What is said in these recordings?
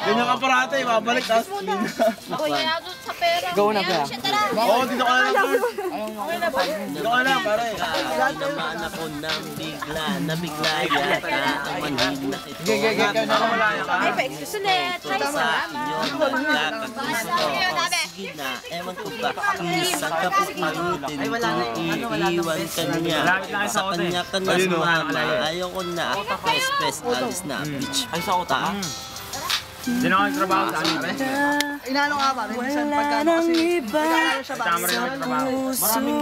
Ganyan ka parate, babalik tapos spin. Ako yan doon sa pera. Go na ba? Oo, dito ka na lang. Dito ka na, pare. Naman ako nang bigla, nabigla yata ang manhid na ito. Nakamalaya ka. Ay, pa-excuse ulit. Ay, Sa salamat. inyo, magkakagusto. Sige na, ewan ko ba, isang kapukutin ko, iiwan ka niya. Sa kanya ka na sumama, ayaw ko na, stress, alis na, bitch. Ay, sa utak. Sino ka nagtrabaho sa amin? Inano nga ba? Minsan pagkano kasi nagkakaroon siya ba? Tama rin ang trabaho. Maraming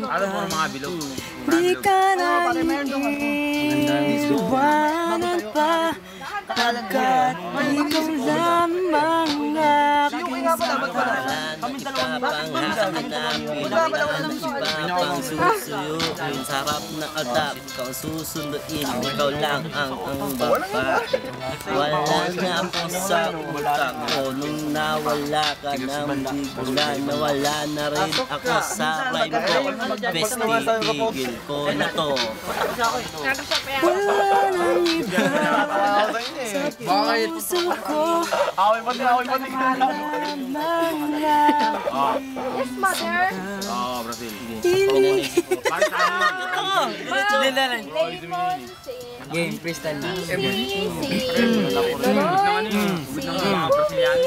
Ano po mga bilog? Di ka na Iwanan pa pagkat ikaw lamang Yung nga pala, ba't wala? Kami pang susuyuin, sarap na altap, ikaw susunduin, ikaw lang ang baba. Wala na ako sa utak ko, nung nawala ka na bigla, nawala na rin ako sa rhyme ko. Best tigil ko na to. Wala nang iba Bakit? sa puso ko. Away pati, away pati. Yes, mother. Oo, Brazil. Bakit Game, freestyle na.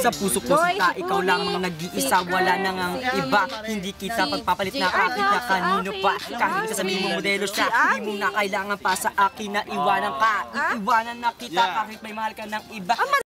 Sa puso ko sita, ikaw lamang nag-iisa, wala nang ang iba. Hindi kita pagpapalit na kahit na kanino pa. Kahit sasabihin mo modelo siya, hindi mo na kailangan pa sa akin na iwanan ka. Iiwanan na kita kahit may mahal ka ng iba.